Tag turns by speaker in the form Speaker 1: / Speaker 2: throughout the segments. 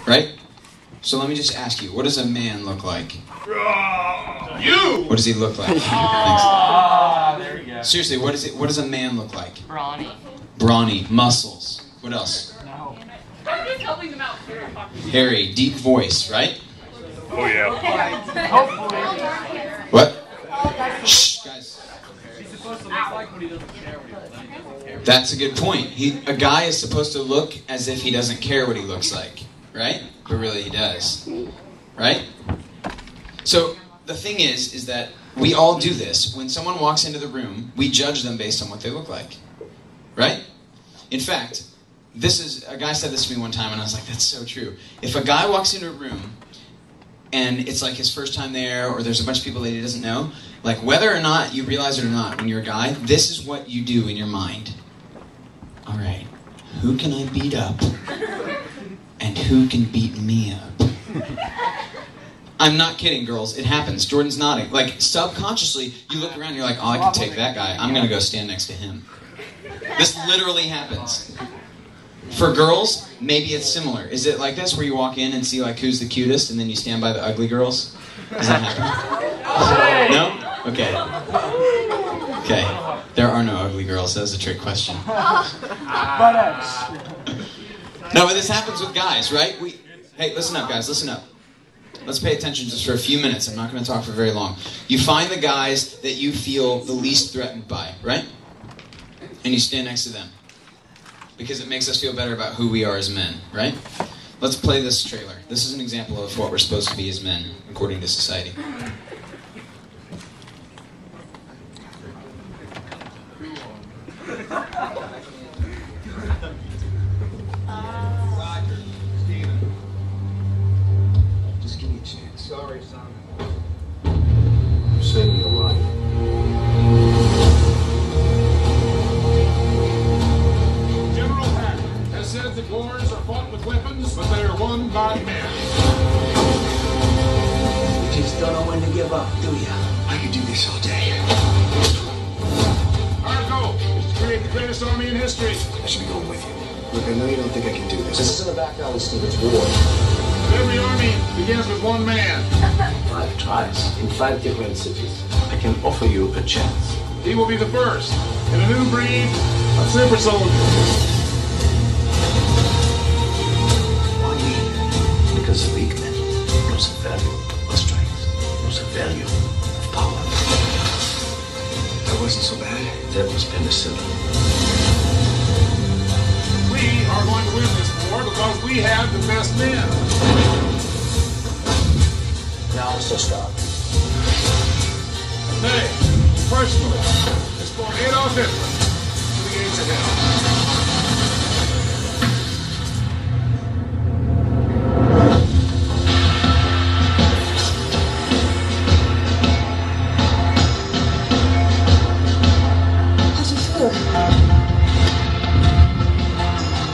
Speaker 1: Right? So let me just ask you, what does a man look like?
Speaker 2: You!
Speaker 1: What does he look like?
Speaker 2: There you go.
Speaker 1: Seriously, what does a man look like?
Speaker 3: Brawny.
Speaker 1: Brawny, muscles. What else?
Speaker 2: No.
Speaker 3: I'm just helping them out.
Speaker 1: Hairy, deep voice, right?
Speaker 2: Oh, yeah. Hopefully.
Speaker 1: What? Shh, guys.
Speaker 2: He's supposed to look like what he doesn't care what he doesn't care.
Speaker 1: That's a good point. A guy is supposed to look as if he doesn't care what he looks like, right? But really he does, right? So the thing is that we all do this. When someone walks into the room, we judge them based on what they look like, right? In fact, a guy said this to me one time, and I was like, that's so true. If a guy walks into a room, and it's like his first time there, or there's a bunch of people that he doesn't know, like whether or not you realize it or not, when you're a guy, this is what you do in your mind. All right, who can I beat up? And who can beat me up? I'm not kidding, girls. It happens. Jordan's nodding. Like, subconsciously, you look around and you're like, oh, I can take that guy. I'm going to go stand next to him. This literally happens. For girls, maybe it's similar. Is it like this, where you walk in and see like who's the cutest, and then you stand by the ugly girls? Does that happen? No? Okay. Okay. There are no ugly girls. That was a trick question. No, but this happens with guys, right? Hey, listen up, guys. Listen up. Let's pay attention just for a few minutes. I'm not going to talk for very long. You find the guys that you feel the least threatened by, right? And you stand next to them. Because it makes us feel better about who we are as men, right? Let's play this trailer. This is an example of what we're supposed to be as men, according to society.
Speaker 4: Roger, Steven. Just give me a chance. Sorry, son. I'm saving your life.
Speaker 2: General Patton has said that wars are fought with weapons, but they are won by men.
Speaker 4: You just don't know when to give up, do you? I could do this all day.
Speaker 2: Our goal is to create the greatest army in history.
Speaker 4: I should be going with you. Look, I know you don't think I can do this. This isn't a back alley, Steve. It's war.
Speaker 2: Every army begins with one man.
Speaker 4: 5 tries in 5 different cities. I can offer you a chance.
Speaker 2: He will be the first in a new breed of super soldiers.
Speaker 4: Why me? Because the weak men lose the value of strength, lose the value of power. That wasn't so bad. That was penicillin.
Speaker 2: We are going to win this war because we have the best men.
Speaker 4: Now it's to start.
Speaker 2: Today, personally, escort Adolf Hitler to the gates of hell.
Speaker 5: How's it feel?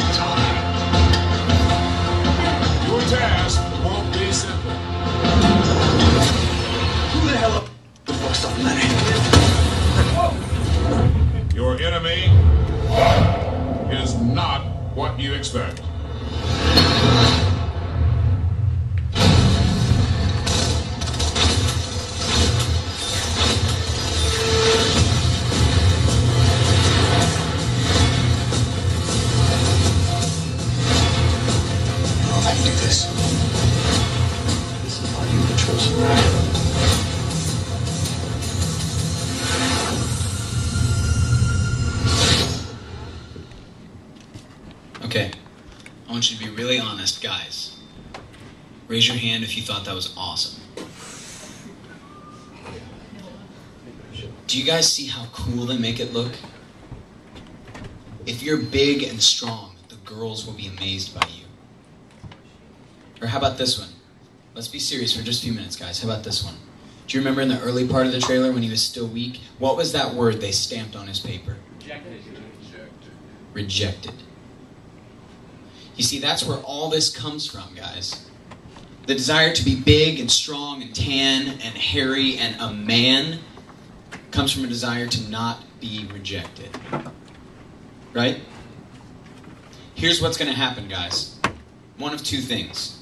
Speaker 4: It's hard.
Speaker 2: Your task won't be simple.
Speaker 4: Who the hell the fuck's up money?
Speaker 2: Your enemy is not what you expect.
Speaker 4: I can do this. This is why you were chosen.
Speaker 1: Okay. I want you to be really honest, guys. Raise your hand if you thought that was awesome. Do you guys see how cool they make it look? If you're big and strong, the girls will be amazed by you. Or how about this one? Let's be serious for just a few minutes, guys. How about this one? Do you remember in the early part of the trailer when he was still weak? What was that word they stamped on his paper? Rejected. You see, that's where all this comes from, guys. The desire to be big and strong and tan and hairy and a man comes from a desire to not be rejected. Right? Here's what's going to happen, guys. One of two things.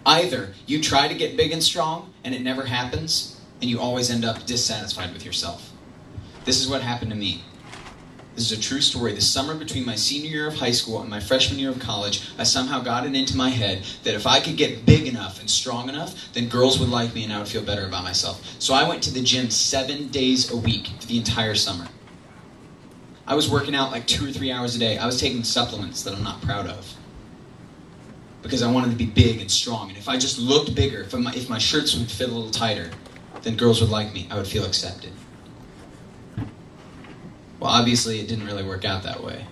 Speaker 1: Either you try to get big and strong and it never happens, and you always end up dissatisfied with yourself. This is what happened to me. This is a true story. The summer between my senior year of high school and my freshman year of college, I somehow got it into my head that if I could get big enough and strong enough, then girls would like me and I would feel better about myself. So I went to the gym 7 days a week for the entire summer. I was working out like 2 or 3 hours a day. I was taking supplements that I'm not proud of, because I wanted to be big and strong. And if I just looked bigger, if my shirts would fit a little tighter, then girls would like me. I would feel accepted. Well, obviously it didn't really work out that way.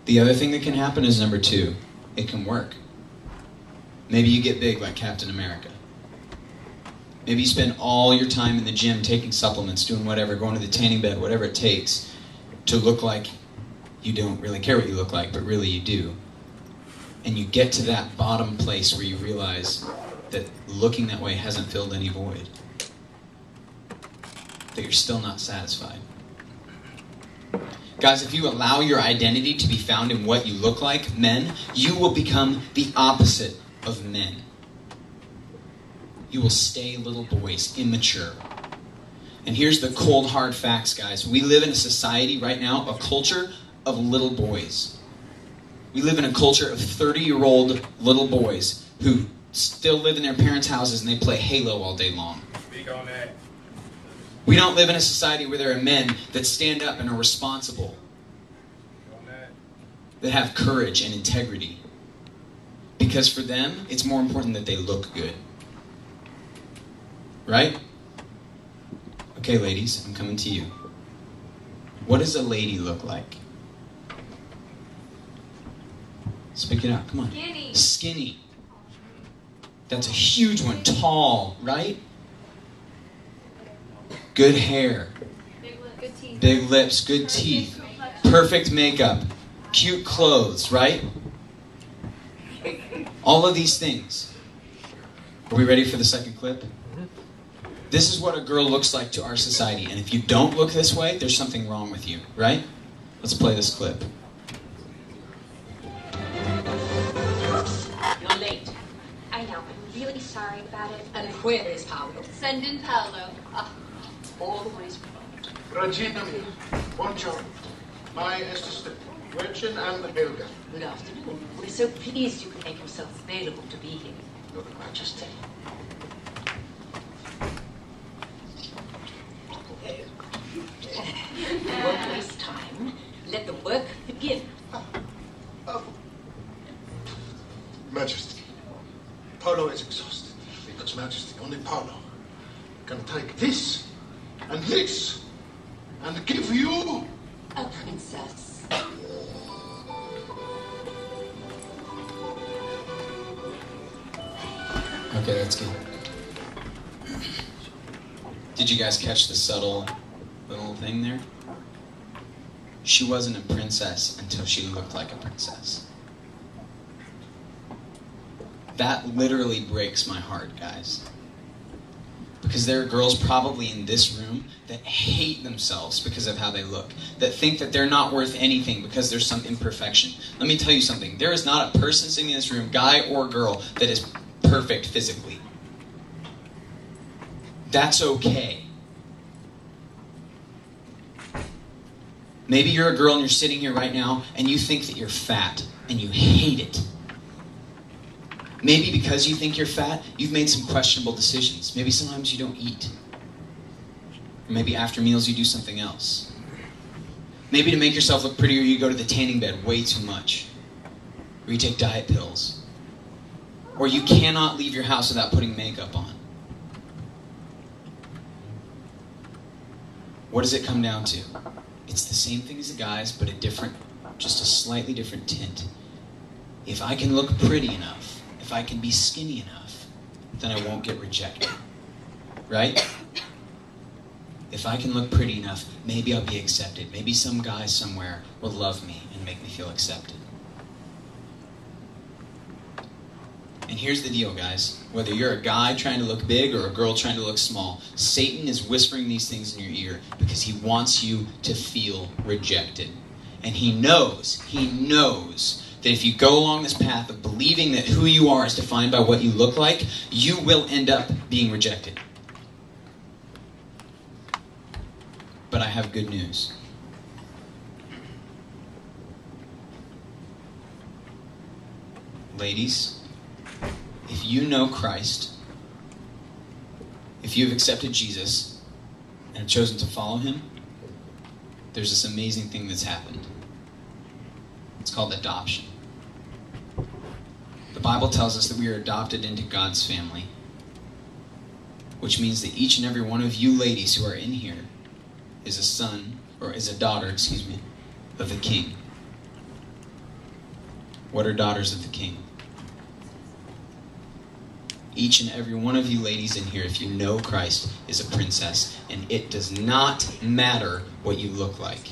Speaker 1: The other thing that can happen is number 2. It can work. Maybe you get big like Captain America. Maybe you spend all your time in the gym taking supplements, doing whatever, going to the tanning bed, whatever it takes to look like you don't really care what you look like, but really you do. And you get to that bottom place where you realize that looking that way hasn't filled any void. That you're still not satisfied. Guys, if you allow your identity to be found in what you look like, men, you will become the opposite of men. You will stay little boys, immature. And here's the cold, hard facts, guys. We live in a society right now, a culture of little boys. We live in a culture of 30-year-old little boys who still live in their parents' houses and they play Halo all day long.
Speaker 2: Speak on that.
Speaker 1: We don't live in a society where there are men that stand up and are responsible, that have courage and integrity. Because for them, it's more important that they look good. Right? Okay, ladies, I'm coming to you. What does a lady look like? Speak it out, come on.
Speaker 3: Skinny.
Speaker 1: Skinny. That's a huge one. Tall, right? Good hair.
Speaker 3: Good teeth.
Speaker 1: Big lips, good teeth. Perfect makeup. Cute clothes, right? All of these things. Are we ready for the second clip? This is what a girl looks like to our society. And if you don't look this way, there's something wrong with you, right? Let's play this clip.
Speaker 5: You're late.
Speaker 3: I know. I'm really sorry about it.
Speaker 5: And where is Paolo?
Speaker 3: Send in Paolo.
Speaker 5: Always provoked.
Speaker 6: Regina, buongiorno. My assistant, Gretchen and Helga.
Speaker 5: Good afternoon. We're so pleased you could make yourself available to be here.
Speaker 6: Your Majesty.
Speaker 5: We won't waste time. Let the work begin.
Speaker 6: Majesty, Paolo is exhausted because Majesty, only Paolo can take this and give you
Speaker 5: A princess.
Speaker 1: Okay, that's good. Did you guys catch the subtle little thing there? She wasn't a princess until she looked like a princess. That literally breaks my heart, guys. Because there are girls probably in this room that hate themselves because of how they look. That think that they're not worth anything because there's some imperfection. Let me tell you something. There is not a person sitting in this room, guy or girl, that is perfect physically. That's okay. Maybe you're a girl and you're sitting here right now and you think that you're fat and you hate it. Maybe because you think you're fat, you've made some questionable decisions. Maybe sometimes you don't eat. Or maybe after meals you do something else. Maybe to make yourself look prettier, you go to the tanning bed way too much. Or you take diet pills. Or you cannot leave your house without putting makeup on. What does it come down to? It's the same thing as the guys, but just a slightly different tint. If I can look pretty enough, if I can be skinny enough, then I won't get rejected. Right? If I can look pretty enough, maybe I'll be accepted. Maybe some guy somewhere will love me and make me feel accepted. And here's the deal, guys. Whether you're a guy trying to look big or a girl trying to look small, Satan is whispering these things in your ear because he wants you to feel rejected. And he knows that if you go along this path of believing that who you are is defined by what you look like, you will end up being rejected. But I have good news. Ladies, if you know Christ, if you've accepted Jesus and have chosen to follow him, there's this amazing thing that's happened. It's called adoption. The Bible tells us that we are adopted into God's family, which means that each and every one of you ladies who are in here is a son, or is a daughter, of the King. What are daughters of the King? Each and every one of you ladies in here, if you know Christ, is a princess, and it does not matter what you look like.